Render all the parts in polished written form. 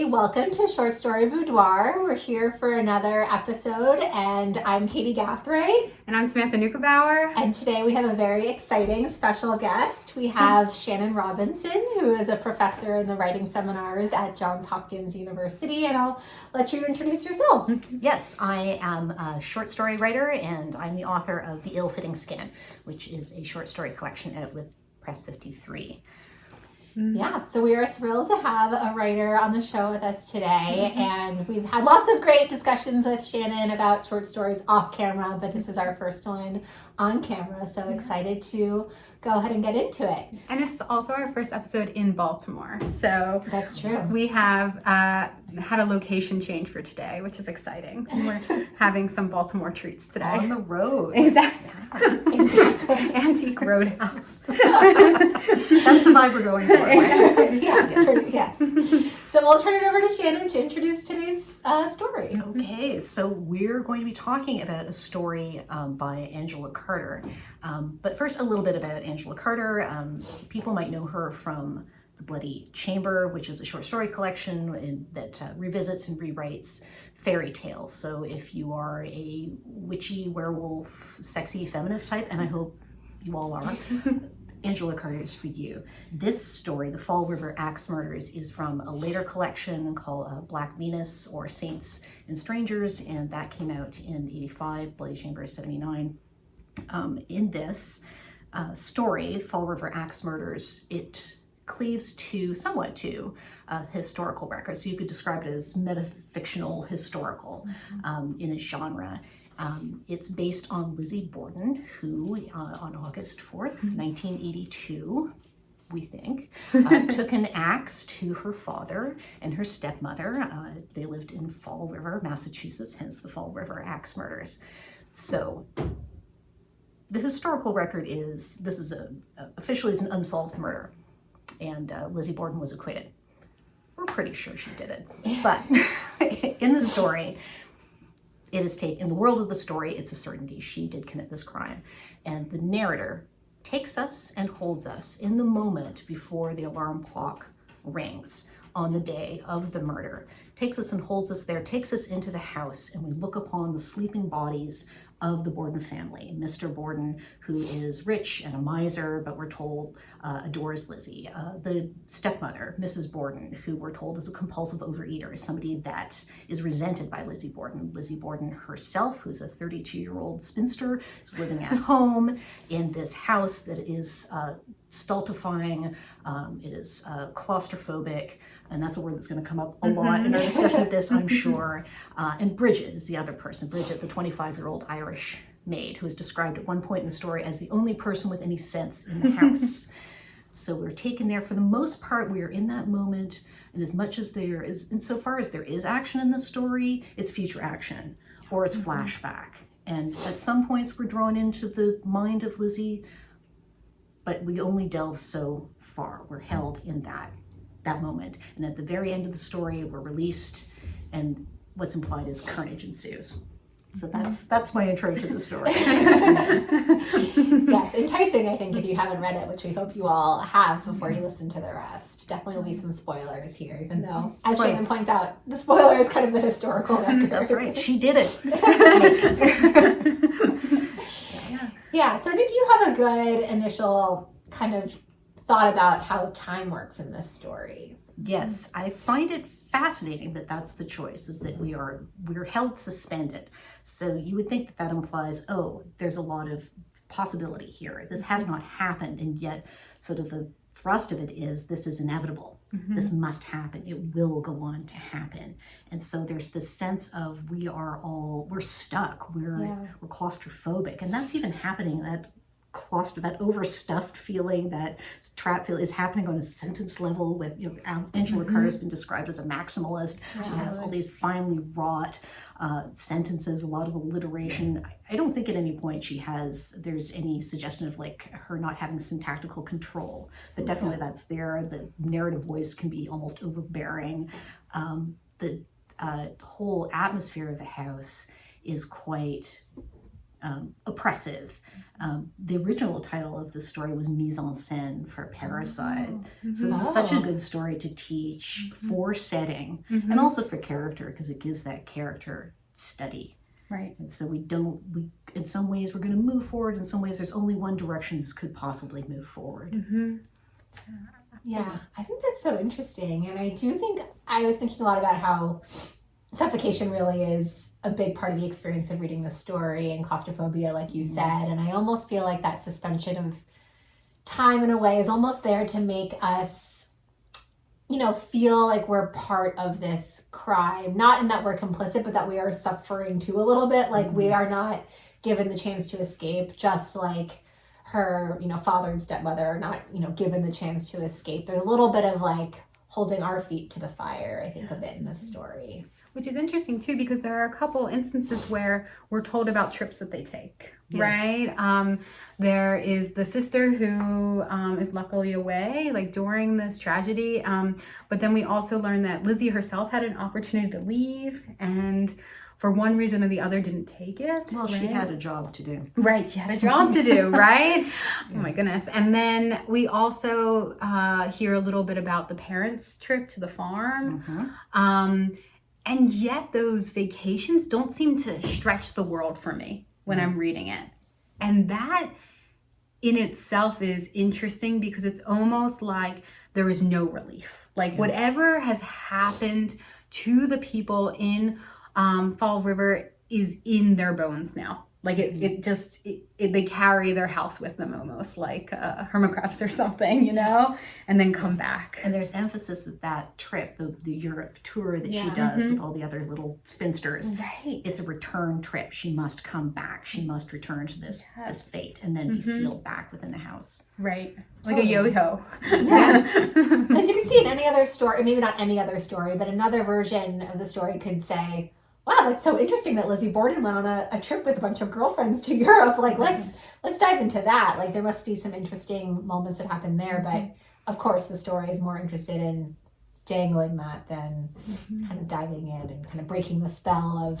everybody. Welcome to Short Story Boudoir. We're here for another episode, and I'm Katy Gathright. And I'm Samantha Neugebauer. And today we have a very exciting special guest. We have Shannon Robinson, who is a professor in the writing seminars at Johns Hopkins University, and I'll let you introduce yourself. Yes, I am a short story writer, and I'm the author of The Ill-Fitting Skin, which is a short story collection out with Press 53. Yeah, so we are thrilled to have a writer on the show with us today, and we've had lots of great discussions with Shannon about short stories off camera, but this is our first one on camera, so excited to go ahead and get into it. And it's also our first episode in Baltimore. So That's true. we have had a location change for today, which is exciting. We're having some Baltimore treats today. On the road. Exactly. Exactly. Antique Roadhouse. That's the vibe we're going for. Right? Yes. So we'll turn it over to Shannon to introduce today's story. Okay, so we're going to be talking about a story by Angela Carter. But first, a little bit about Angela Carter. People might know her from The Bloody Chamber, which is a short story collection that revisits and rewrites fairy tales. So if you are a witchy, werewolf, sexy feminist type, and I hope you all are, Angela Carter is for you. This story, The Fall River Axe Murders, is from a later collection called Black Venus or Saints and Strangers, and that came out in 85, Bloody Chamber is 79. In this story, Fall River Axe Murders, it cleaves somewhat to historical records. So you could describe it as metafictional historical in its genre. It's based on Lizzie Borden, who on August 4th, 1982, we think, took an axe to her father and her stepmother. They lived in Fall River, Massachusetts, hence the Fall River Axe Murders. So the historical record is, officially is an unsolved murder, and Lizzie Borden was acquitted. We're pretty sure she did it, but in the story, in the world of the story, it's a certainty she did commit this crime, and the narrator takes us and holds us in the moment before the alarm clock rings on the day of the murder, takes us and holds us there, takes us into the house, and we look upon the sleeping bodies of the Borden family. Mr. Borden, who is rich and a miser, but we're told adores Lizzie. The stepmother, Mrs. Borden, who we're told is a compulsive overeater, somebody that is resented by Lizzie Borden. Lizzie Borden herself, who's a 32-year-old spinster, is living at home in this house that is stultifying, it is claustrophobic, and that's a word that's going to come up a lot in our discussion of this, I'm sure. And Bridget is the other person, Bridget, the 25-year-old Irish maid, who is described at one point in the story as the only person with any sense in the house. So we're taken there. For the most part, we are in that moment, and as much as there is, insofar as there is action in the story, it's future action, or it's flashback. And at some points, we're drawn into the mind of Lizzie, but we only delve so far. We're held in that moment. And at the very end of the story, we're released, and what's implied is carnage ensues. So that's my intro to the story. Yes, enticing, I think, if you haven't read it, which we hope you all have before you listen to the rest. Definitely will be some spoilers here, even though, as Shannon points out, the spoiler is kind of the historical record. That's right. She did it. Yeah, so I think you have a good initial kind of thought about how time works in this story. Yes, I find it fascinating that that's the choice, is that we're held suspended. So you would think that implies, oh, there's a lot of possibility here. This has not happened, and yet sort of the thrust of it is this is inevitable. This must happen. It will go on to happen. And so there's this sense of we're stuck. We're claustrophobic, and that's even happening. That overstuffed feeling, that trap feel, is happening on a sentence level. With Angela Carter's been described as a maximalist. She has all these finely wrought sentences, a lot of alliteration. I don't think at any point there's any suggestion of like her not having syntactical control, but definitely that's there. The narrative voice can be almost overbearing. The whole atmosphere of the house is quite oppressive. The original title of the story was Mise en Scène for Parasite. So this is such a good story to teach for setting and also for character, because it gives that character study. Right. And so we in some ways we're going to move forward. In some ways there's only one direction this could possibly move forward. Yeah, I think that's so interesting. And I do think, I was thinking a lot about how suffocation really is a big part of the experience of reading the story, and claustrophobia, like you said. And I almost feel like that suspension of time in a way is almost there to make us, you know, feel like we're part of this crime. Not in that we're complicit, but that we are suffering too a little bit. Like we are not given the chance to escape, just like her, you know, father and stepmother are not, you know, given the chance to escape. There's a little bit of like holding our feet to the fire, I think, a bit in this story. Which is interesting too, because there are a couple instances where we're told about trips that they take, right? There is the sister who is luckily away, like during this tragedy. But then we also learn that Lizzie herself had an opportunity to leave, and for one reason or the other didn't take it. Well, she had a job to do. Right, she had a job to do, right? Oh my goodness. And then we also hear a little bit about the parents' trip to the farm. And yet those vacations don't seem to stretch the world for me when I'm reading it. And that in itself is interesting, because it's almost like there is no relief. Like whatever has happened to the people in Fall River is in their bones now. Like they carry their house with them, almost like hermitcrabs or something, you know, and then come back. And there's emphasis that trip, the Europe tour that she does with all the other little spinsters, it's a return trip. She must come back. She must return to this fate and then be sealed back within the house. Right. Like a yo-yo. Because you can see in any other story, or maybe not any other story, but another version of the story could say, wow, that's so interesting that Lizzie Borden went on a trip with a bunch of girlfriends to Europe. Like, let's dive into that. Like, there must be some interesting moments that happen there. But of course, the story is more interested in dangling that than kind of diving in and kind of breaking the spell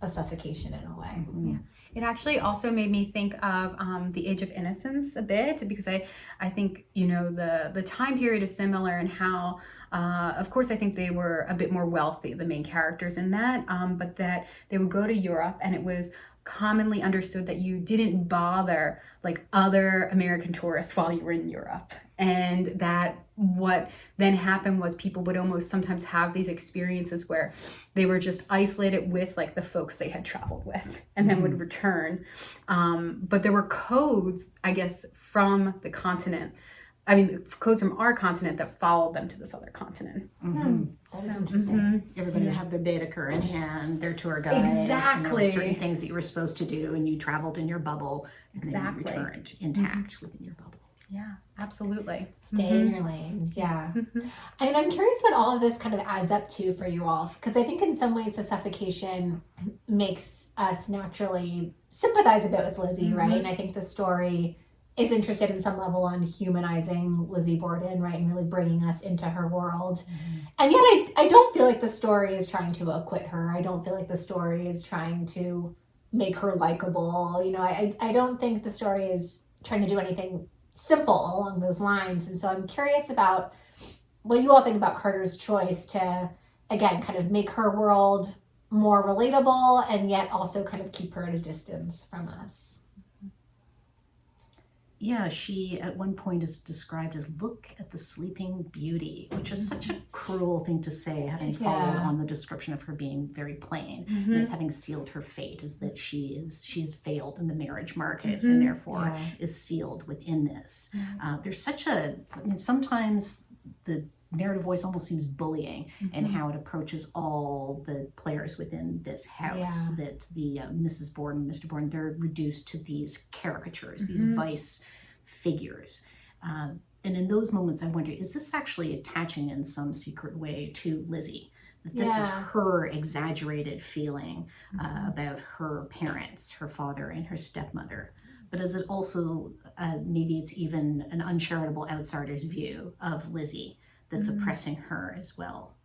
of suffocation in a way. Yeah. It actually also made me think of the Age of Innocence a bit, because I think, you know, the time period is similar in how, of course, I think they were a bit more wealthy, the main characters in that, but that they would go to Europe, and it was commonly understood that you didn't bother like other American tourists while you were in Europe. And that what then happened was people would almost sometimes have these experiences where they were just isolated with like the folks they had traveled with, and then would return. But there were codes, I guess, from the continent. I mean, codes from our continent that followed them to this other continent. That is interesting. Everybody would have their Baedeker in hand, their tour guide. Exactly. Certain things that you were supposed to do, and you traveled in your bubble, and then you returned intact within your bubble. Yeah, absolutely. Stay in your lane. Yeah. I mean, I'm curious what all of this kind of adds up to for you all, because I think in some ways the suffocation makes us naturally sympathize a bit with Lizzie, right? And I think the story is interested in some level on humanizing Lizzie Borden, right? And really bringing us into her world. And yet I don't feel like the story is trying to acquit her. I don't feel like the story is trying to make her likable. You know, I don't think the story is trying to do anything simple along those lines. And so I'm curious about what you all think about Carter's choice to, again, kind of make her world more relatable and yet also kind of keep her at a distance from us. Yeah, she at one point is described as "look at the sleeping beauty," which is such a cruel thing to say, having followed on the description of her being very plain, as having sealed her fate, is that she has failed in the marriage market and therefore is sealed within this. There's such I mean, sometimes the narrative voice almost seems bullying in how it approaches all the players within this house, that the Mrs. Borden, Mr. Borden, they're reduced to these caricatures, these vice figures. And in those moments I wonder, is this actually attaching in some secret way to Lizzie? That this is her exaggerated feeling about her parents, her father and her stepmother. But is it also, maybe it's even an uncharitable outsider's view of Lizzie that's oppressing her as well?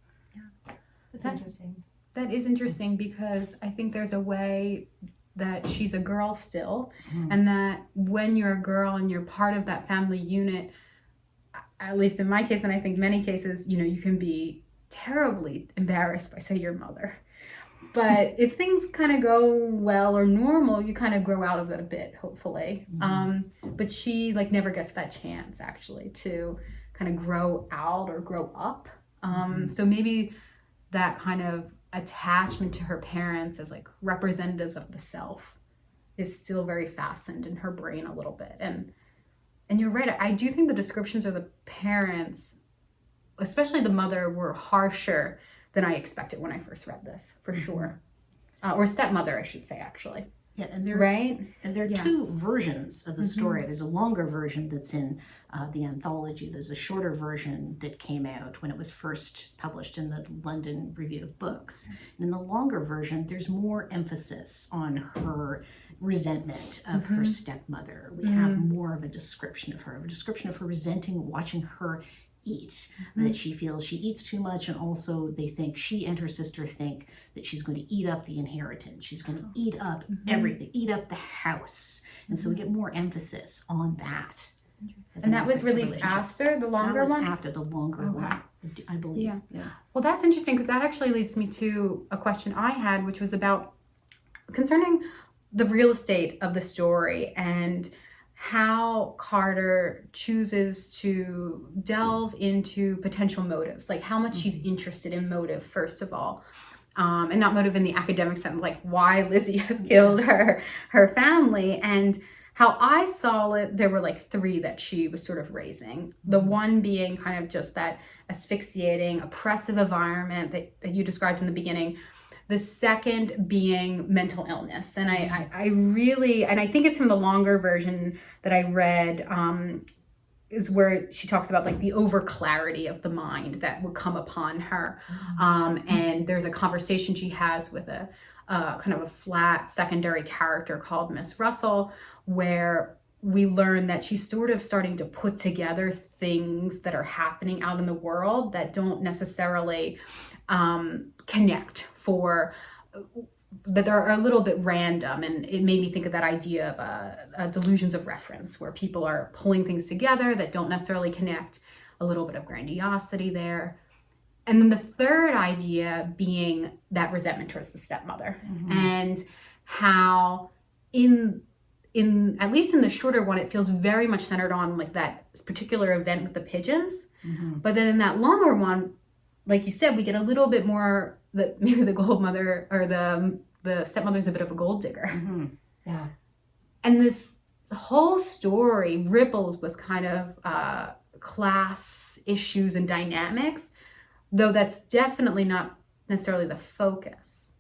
That's interesting. That is interesting, because I think there's a way that she's a girl still, and that when you're a girl and you're part of that family unit, at least in my case, and I think many cases, you know, you can be terribly embarrassed by, say, your mother. But if things kind of go well or normal, you kind of grow out of it a bit, hopefully. But she like never gets that chance actually to kind of grow out or grow up. So maybe that kind of attachment to her parents as like representatives of the self is still very fastened in her brain a little bit. And you're right, I do think the descriptions of the parents, especially the mother, were harsher than I expected when I first read this, for sure. Or stepmother, I should say, actually. Yeah, and there, right? And there are two versions of the story. There's a longer version that's in the anthology. There's a shorter version that came out when it was first published in the London Review of Books. And in the longer version, there's more emphasis on her resentment of her stepmother. We have more of a description of her resenting watching her eat, that she feels she eats too much, and also they think, she and her sister think, that she's going to eat up the inheritance, she's going to eat up everything, eat up the house. And so we get more emphasis on that. And that was released after the longer one? That was after the longer one, I believe. Yeah. Well, that's interesting, because that actually leads me to a question I had, which was about concerning the real estate of the story and how Carter chooses to delve into potential motives, like how much she's interested in motive, first of all, and not motive in the academic sense, like why Lizzie has killed her family. And how I saw it, there were like three that she was sort of raising. The one being kind of just that asphyxiating, oppressive environment that you described in the beginning. The second being mental illness. And I really, and I think it's from the longer version that I read, is where she talks about like the over clarity of the mind that would come upon her. And there's a conversation she has with a kind of a flat secondary character called Miss Russell, where we learn that she's sort of starting to put together things that are happening out in the world that don't necessarily connect, that are a little bit random. And it made me think of that idea of delusions of reference, where people are pulling things together that don't necessarily connect, a little bit of grandiosity there. And then the third idea being that resentment towards the stepmother, and how in at least in the shorter one, it feels very much centered on like that particular event with the pigeons. But then in that longer one, like you said, we get a little bit more that maybe the gold mother or the stepmother's a bit of a gold digger. Yeah. And this whole story ripples with kind of class issues and dynamics, though that's definitely not necessarily the focus.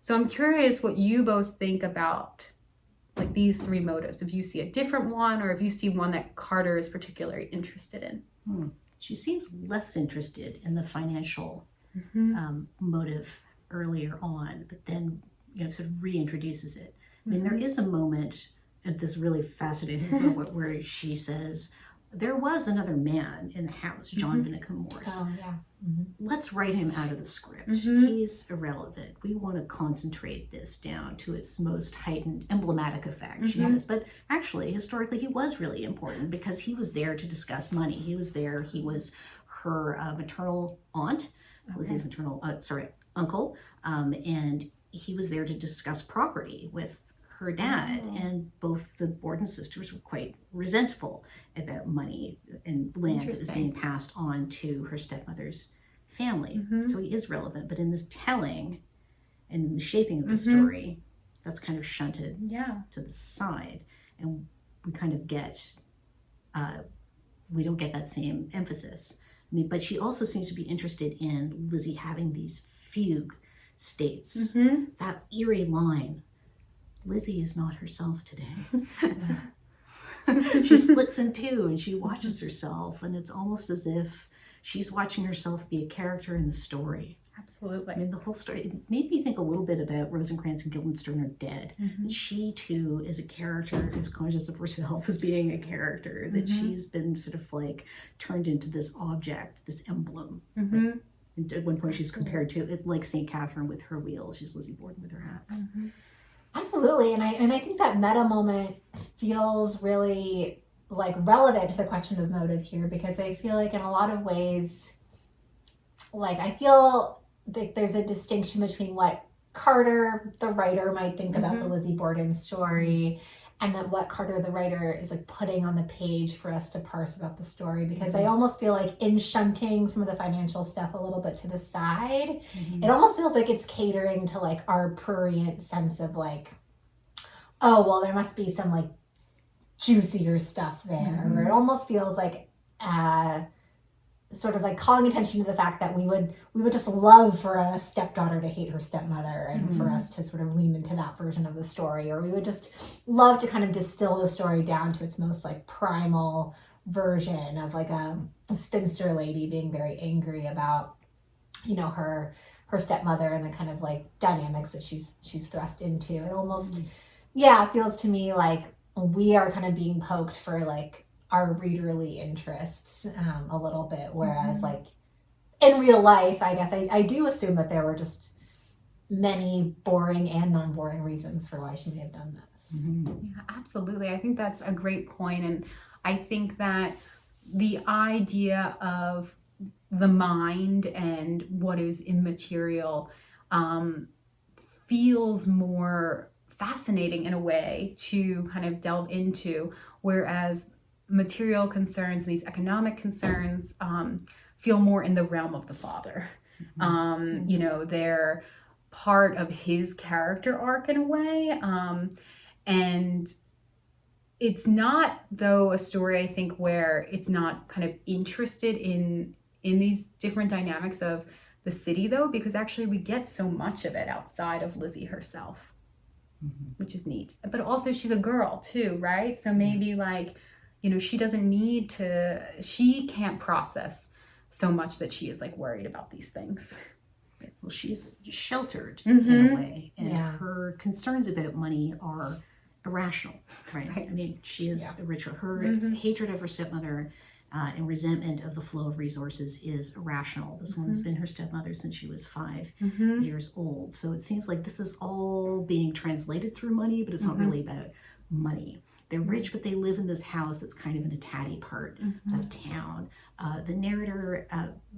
So I'm curious what you both think about like these three motives. If you see a different one, or if you see one that Carter is particularly interested in. She seems less interested in the financial motive earlier on, but then sort of reintroduces it. I mean, there is a moment at this really fascinating moment where she says, there was another man in the house, John Vinicum Morse. Oh, yeah. Let's write him out of the script. He's irrelevant. We want to concentrate this down to its most heightened emblematic effect, she says. But actually, historically, he was really important because he was there to discuss money. He was there. He was her maternal aunt, Lizzie's maternal, uncle, and he was there to discuss property with her dad, and both the Borden sisters were quite resentful about money and land that was being passed on to her stepmother's family. So he is relevant, but in this telling and in the shaping of the story, that's kind of shunted to the side, and we kind of get, we don't get that same emphasis. I mean, but she also seems to be interested in Lizzie having these fugue states, that eerie line. Lizzie is not herself today. She splits in two and she watches herself, and it's almost as if she's watching herself be a character in the story. Absolutely. I mean, the whole story, it made me think a little bit about Rosencrantz and Guildenstern are dead. That she too is a character who's conscious of herself as being a character, that she's been sort of like turned into this object, this emblem. At one point she's compared to, like St. Catherine with her wheel, she's Lizzie Borden with her axe. Absolutely. And I think that meta moment feels really like relevant to the question of motive here, because I feel like in a lot of ways, like I feel like there's a distinction between what Carter, the writer, might think about the Lizzie Borden story, and then what Carter, the writer, is like putting on the page for us to parse about the story. Because I almost feel like in shunting some of the financial stuff a little bit to the side, it almost feels like it's catering to like our prurient sense of like, oh, well, there must be some like juicier stuff there. Or it almost feels like sort of like calling attention to the fact that we would just love for a stepdaughter to hate her stepmother, and for us to sort of lean into that version of the story, or we would just love to kind of distill the story down to its most like primal version of like a spinster lady being very angry about, you know, her stepmother and the kind of like dynamics that she's thrust into. It almost it feels to me like we are kind of being poked for like our readerly interests a little bit, whereas like in real life, I guess I do assume that there were just many boring and non-boring reasons for why she may have done this. Yeah, absolutely. I think that's a great point. And I think that the idea of the mind and what is immaterial feels more fascinating in a way to kind of delve into, whereas material concerns and these economic concerns feel more in the realm of the father. You know, they're part of his character arc in a way. And it's not, though, a story, I think, where it's not kind of interested in these different dynamics of the city, though, because actually we get so much of it outside of Lizzie herself, which is neat. But also she's a girl too, right? So maybe like, you know, she can't process so much that she is like worried about these things. Well, she's sheltered in a way, and her concerns about money are irrational, right? I mean, she is a ritual. Her hatred of her stepmother and resentment of the flow of resources is irrational. This woman's been her stepmother since she was 5 years old. So it seems like this is all being translated through money, but it's not really about money. They're rich, but they live in this house that's kind of in a tatty part of town. The narrator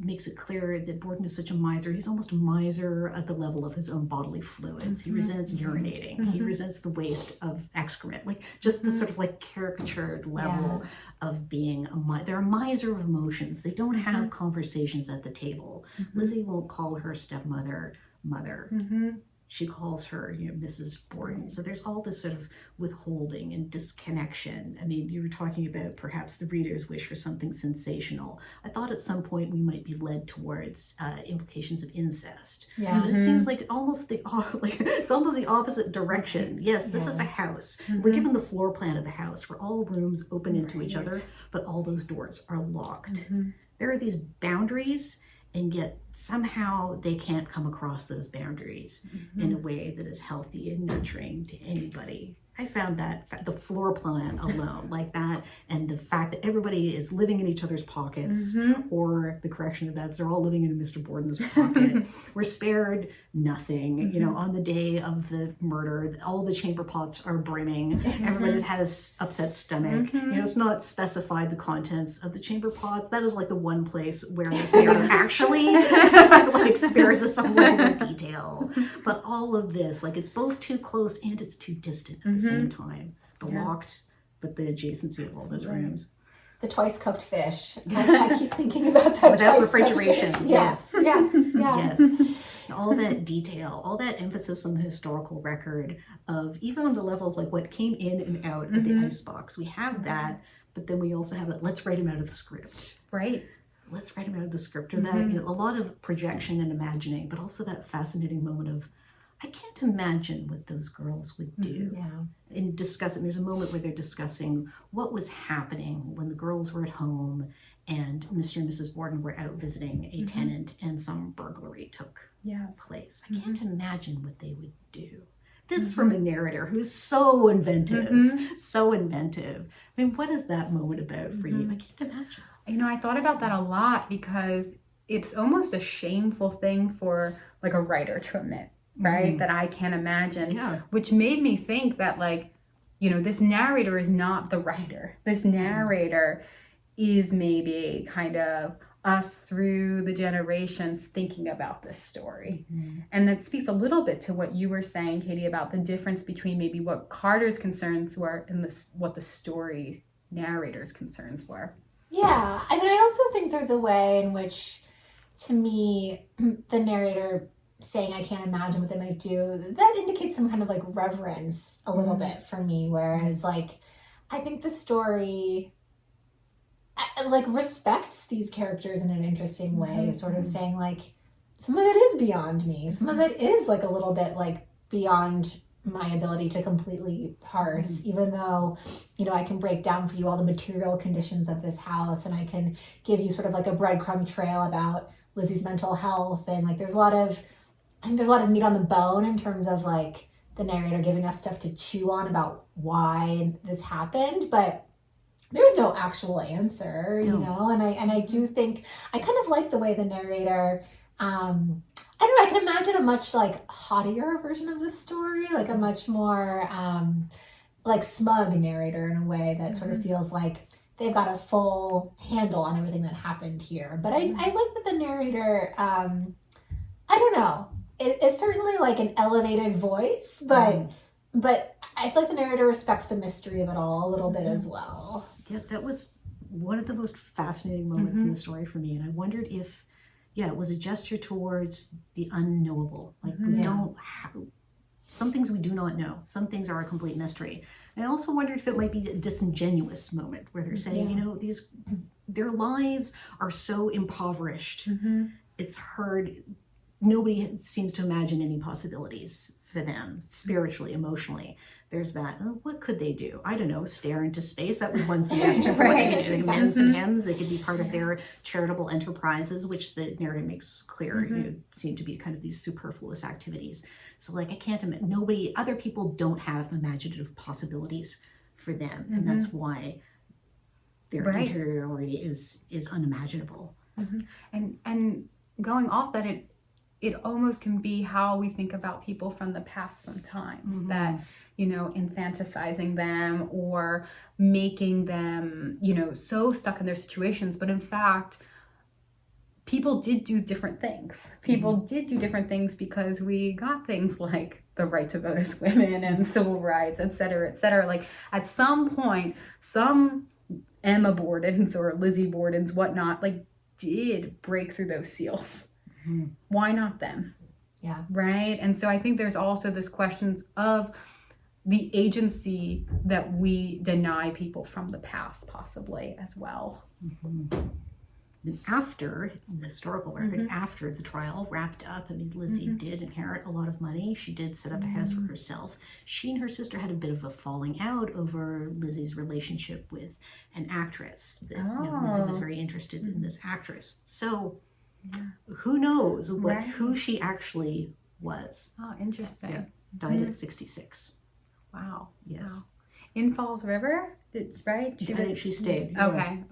makes it clear that Borden is such a miser. He's almost a miser at the level of his own bodily fluids. He resents urinating. He resents the waste of excrement. Like just the sort of like caricatured level of being a miser. They're a miser of emotions. They don't have conversations at the table. Lizzie won't call her stepmother mother. She calls her, you know, Mrs. Borden. So there's all this sort of withholding and disconnection. I mean, you were talking about perhaps the reader's wish for something sensational. I thought at some point we might be led towards implications of incest. Yeah. But it seems like almost it's almost the opposite direction. Yes, this is a house. We're given the floor plan of the house where all rooms open into each other, but all those doors are locked. There are these boundaries, and yet somehow they can't come across those boundaries in a way that is healthy and nurturing to anybody. I found that the floor plan alone, like that, and the fact that everybody is living in each other's pockets, or the correction of that, they're all living in Mr. Borden's pocket. We're spared nothing. You know, on the day of the murder, all the chamber pots are brimming. Everybody's had an upset stomach. You know, it's not specified the contents of the chamber pots. That is like the one place where this narrative actually like spares us a little bit of detail. But all of this, like, it's both too close and it's too distant at the same time. The locked, but the adjacency of all those rooms. The twice cooked fish. I keep thinking about that. Without refrigeration. Yes. Yes. And all that detail, all that emphasis on the historical record of, even on the level of like what came in and out of the icebox. We have that, but then we also have it, let's write him out of the script. Right. Let's write him out of the script. Or that, you know, a lot of projection and imagining, but also that fascinating moment of, I can't imagine what those girls would do. In discussing, there's a moment where they're discussing what was happening when the girls were at home and Mr. and Mrs. Borden were out visiting a tenant and some burglary took place. I can't imagine what they would do. This from a narrator who's so inventive, so inventive. I mean, what is that moment about for you? I can't imagine. You know, I thought about that a lot because it's almost a shameful thing for like a writer to admit. right? That I can't imagine. Yeah. Which made me think that, like, you know, this narrator is not the writer. This narrator is maybe kind of us through the generations thinking about this story. And that speaks a little bit to what you were saying, Katie, about the difference between maybe what Carter's concerns were and what the story narrator's concerns were. Yeah, I mean, I also think there's a way in which, to me, the narrator saying I can't imagine what they might do, that indicates some kind of like reverence a little bit for me, whereas like I think the story like respects these characters in an interesting way, sort of saying like some of it is beyond me, some of it is like a little bit like beyond my ability to completely parse, even though, you know, I can break down for you all the material conditions of this house, and I can give you sort of like a breadcrumb trail about Lizzie's mental health, and like there's a lot of meat on the bone in terms of like the narrator giving us stuff to chew on about why this happened, but there's no actual answer, you know, and I do think I kind of like the way the narrator, I don't know, I can imagine a much like haughtier version of the story, like a much more like smug narrator in a way that sort of feels like they've got a full handle on everything that happened here. But I like that the narrator, I don't know, it's certainly like an elevated voice, but I feel like the narrator respects the mystery of it all a little bit as well. Yeah, that was one of the most fascinating moments in the story for me. And I wondered if, it was a gesture towards the unknowable. Like we don't have, some things we do not know. Some things are a complete mystery. And I also wondered if it might be a disingenuous moment where they're saying, you know, their lives are so impoverished. It's hard. Nobody seems to imagine any possibilities for them spiritually, emotionally. There's that. Oh, what could they do? I don't know. Stare into space. That was one suggestion for what they could do. Men's and hymns. They could be part of their charitable enterprises, which the narrative makes clear, you know, seem to be kind of these superfluous activities. So, like, I can't imagine. Other people don't have imaginative possibilities for them, and that's why their interiority is unimaginable. And going off that, it almost can be how we think about people from the past sometimes, that, you know, infantilizing them or making them, you know, so stuck in their situations. But in fact, people did do different things. People did do different things because we got things like the right to vote as women and civil rights, et cetera, et cetera. Like at some point, some Emma Bordens or Lizzie Bordens, whatnot, like did break through those seals. Why not them? Yeah. Right? And so I think there's also this questions of the agency that we deny people from the past possibly as well. And after the historical record, after the trial wrapped up, I mean, Lizzie did inherit a lot of money. She did set up a house for herself. She and her sister had a bit of a falling out over Lizzie's relationship with an actress. That, you know, Lizzie was very interested in this actress. So who knows who she actually was. Oh, interesting. Yeah. Died at 66. Wow. Yes. Wow. In Falls River, right? She stayed. Okay.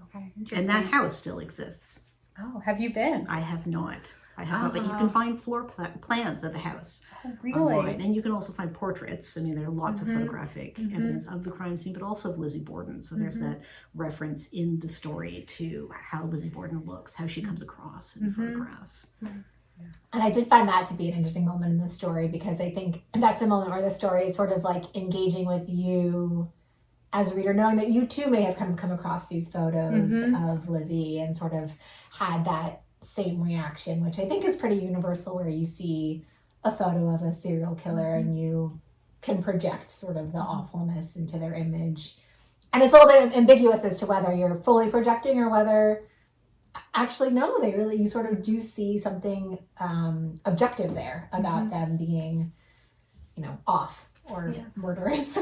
And that house still exists. Oh, have you been? I have not. I have not, but you can find floor plans of the house online. And you can also find portraits. I mean, there are lots of photographic evidence of the crime scene, but also of Lizzie Borden. So there's that reference in the story to how Lizzie Borden looks, how she comes across in photographs. And I did find that to be an interesting moment in the story, because I think that's a moment where the story is sort of like engaging with you as a reader, knowing that you too may have kind of come across these photos of Lizzie and sort of had that same reaction, which I think is pretty universal, where you see a photo of a serial killer and you can project sort of the awfulness into their image. And it's a little bit ambiguous as to whether you're fully projecting or whether actually, no, you sort of do see something objective there about them being, you know, off or murderous.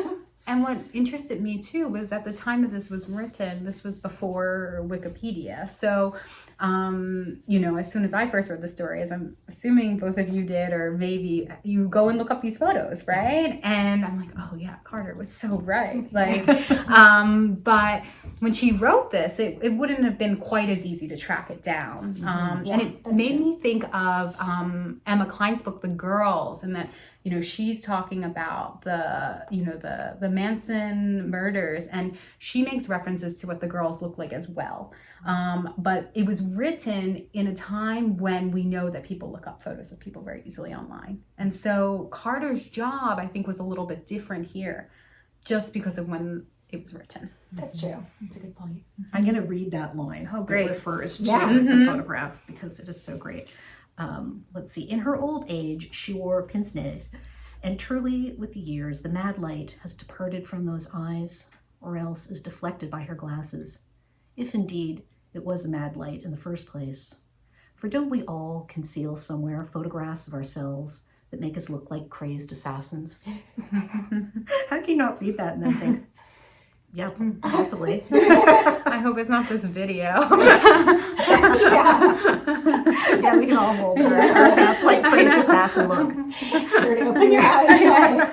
And what interested me too was at the time that this was written, this was before Wikipedia. So, you know, as soon as I first read the story, as I'm assuming both of you did, or maybe you go and look up these photos, right? And I'm like, oh yeah, Carter was so right. Like, but when she wrote this, it wouldn't have been quite as easy to track it down. And it made me think of Emma Klein's book, The Girls, and that, you know, she's talking about the Manson murders, and she makes references to what the girls look like as well. But it was written in a time when we know that people look up photos of people very easily online. And so Carter's job, I think, was a little bit different here, just because of when it was written. That's true. That's a good point. I'm going to read that line. Oh, great. That refers to Mm-hmm. the photograph because it is so great. Let's see. In her old age, she wore pince-nez, and truly with the years, the mad light has departed from those eyes, or else is deflected by her glasses, if indeed it was a mad light in the first place. For don't we all conceal somewhere photographs of ourselves that make us look like crazed assassins? How can you not read that and then think, yeah, possibly. I hope it's not this video. Yeah, we can all hold our ass like crazed assassin look. You're gonna open your eyes.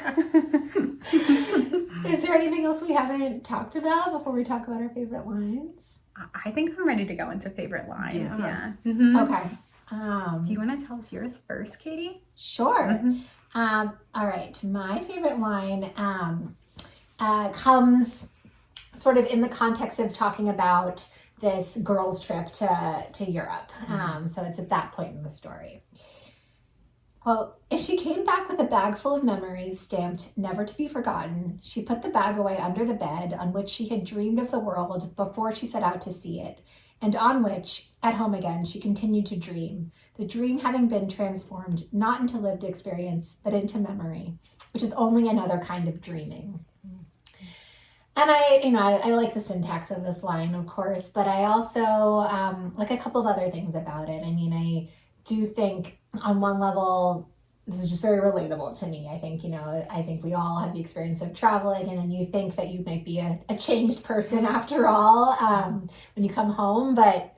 Is there anything else we haven't talked about before we talk about our favorite lines? I think I'm ready to go into favorite lines. Yeah. Okay. Do you want to tell us yours first, Katie? Sure. All right. My favorite line comes sort of in the context of talking about this girls' trip to Europe. So it's at that point in the story. Quote, if she came back with a bag full of memories stamped never to be forgotten, she put the bag away under the bed on which she had dreamed of the world before she set out to see it, and on which, at home again, she continued to dream, the dream having been transformed not into lived experience, but into memory, which is only another kind of dreaming. And I like the syntax of this line, of course, but I also like a couple of other things about it. I mean, I do think on one level, this is just very relatable to me. I think, I think we all have the experience of traveling, and then you think that you might be a changed person after all when you come home, but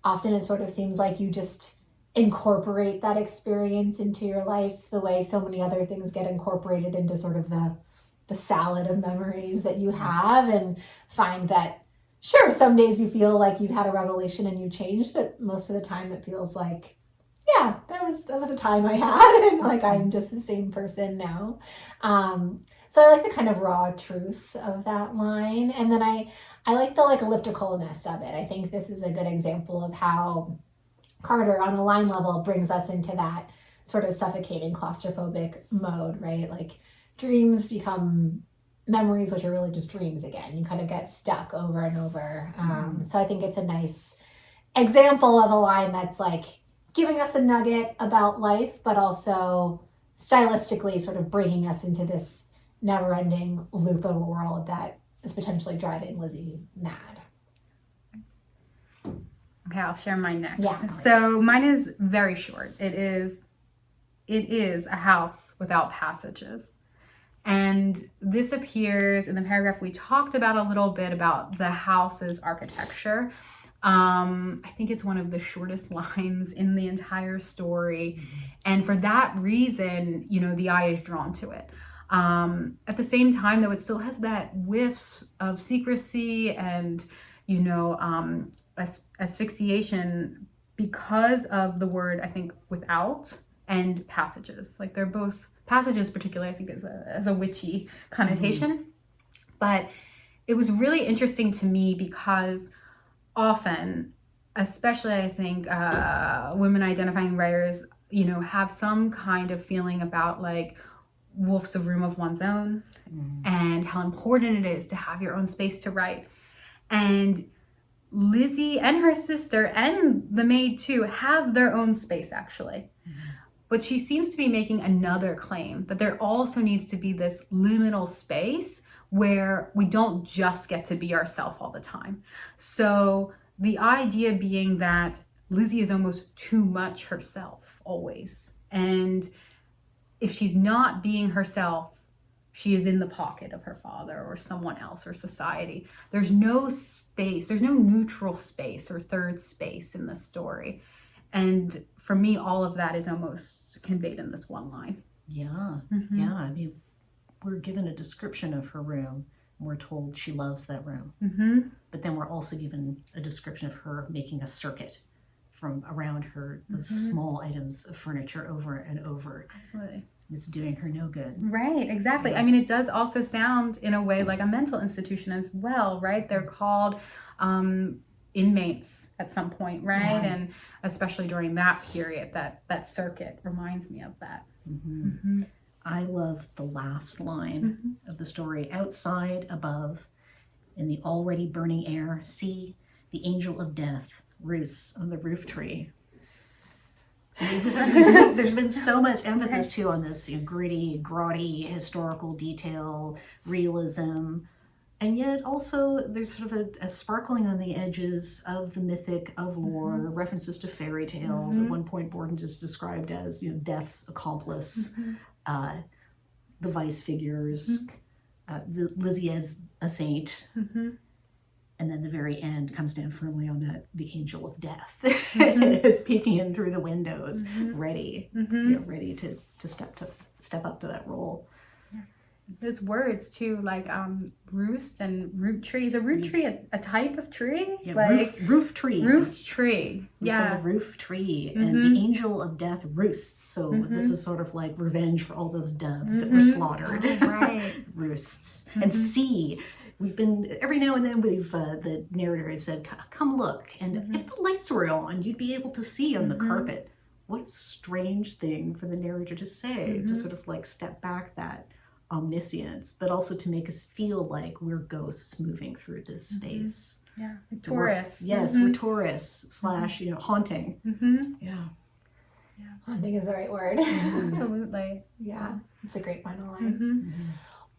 often it sort of seems like you just incorporate that experience into your life the way so many other things get incorporated into sort of the salad of memories that you have, and find that, sure, some days you feel like you've had a revelation and you've changed, but most of the time it feels like, yeah, that was a time I had, and like I'm just the same person now. So I like the kind of raw truth of that line, and then I like the like ellipticalness of it. I think this is a good example of how Carter, on a line level, brings us into that sort of suffocating, claustrophobic mode, right? Like dreams become memories, which are really just dreams again. You kind of get stuck over and over. So I think it's a nice example of a line that's like giving us a nugget about life, but also stylistically sort of bringing us into this never-ending loop of a world that is potentially driving Lizzie mad. Okay, I'll share mine next. Yeah. So mine is very short. It is a house without passages. And this appears in the paragraph we talked about a little bit about the house's architecture. I think it's one of the shortest lines in the entire story. And for that reason, the eye is drawn to it. At the same time, though, it still has that whiffs of secrecy and, asphyxiation because of the word, I think, without and passages. Like they're both passages, particularly, I think, as a witchy connotation. But it was really interesting to me because often, especially I think women identifying writers, have some kind of feeling about like wolf's a room of one's own and how important it is to have your own space to write. And Lizzie and her sister and the maid too have their own space actually. But she seems to be making another claim, but there also needs to be this liminal space where we don't just get to be ourselves all the time. So the idea being that Lizzie is almost too much herself always. And if she's not being herself, she is in the pocket of her father or someone else or society. There's no space, there's no neutral space or third space in the story. And for me, all of that is almost conveyed in this one line. Yeah, yeah. I mean, we're given a description of her room, we're told she loves that room. Mm-hmm. But then we're also given a description of her making a circuit from around her, those small items of furniture over and over. Absolutely. It's doing her no good. Right, exactly. I mean, it does also sound in a way like a mental institution as well, right? They're called inmates at some point, right? Yeah. And especially during that period, that circuit reminds me of that. Mm-hmm. Mm-hmm. I love the last line of the story. Outside, above, in the already burning air, see the angel of death roosts on the roof tree. I mean, there's been so much emphasis too on this gritty, grotty, historical detail, realism, and yet also there's sort of a sparkling on the edges of the mythic, of lore, references to fairy tales. At one point, Borden is described as death's accomplice, the vice figures, Lizzie as a saint. And then the very end comes down firmly on that the angel of death is peeking in through the windows, ready, ready to step up to that role. Yeah. There's words too, like roost and root tree. Is a root tree a type of tree? Yeah, like roof tree. Roof tree. It's on the roof tree, and the angel of death roosts. So this is sort of like revenge for all those doves that were slaughtered. Oh, right. Roosts. And see. We've been, every now and then the narrator has said, come look. And if the lights were on, you'd be able to see on the carpet. What a strange thing for the narrator to say, to sort of like step back that omniscience, but also to make us feel like we're ghosts moving through this space. Yeah, like tourists. Yes, we're tourists / haunting. Yeah. Haunting is the right word. Absolutely. Yeah, it's a great final line.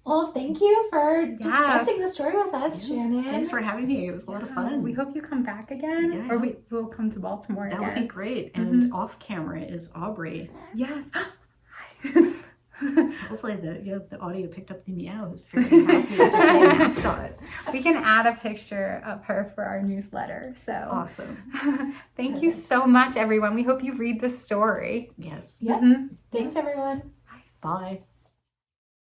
Well, thank you for discussing the story with us, Shannon. Thanks for having me. It was a lot of fun. We hope you come back again, or we'll come to Baltimore again. That would be great. And off camera is Aubrey. Yes. Hopefully the audio picked up the meow. Is very happy to say mascot. We can add a picture of her for our newsletter. So awesome. Thank you so much, everyone. We hope you read this story. Yes. Yep. Thanks, everyone. Bye.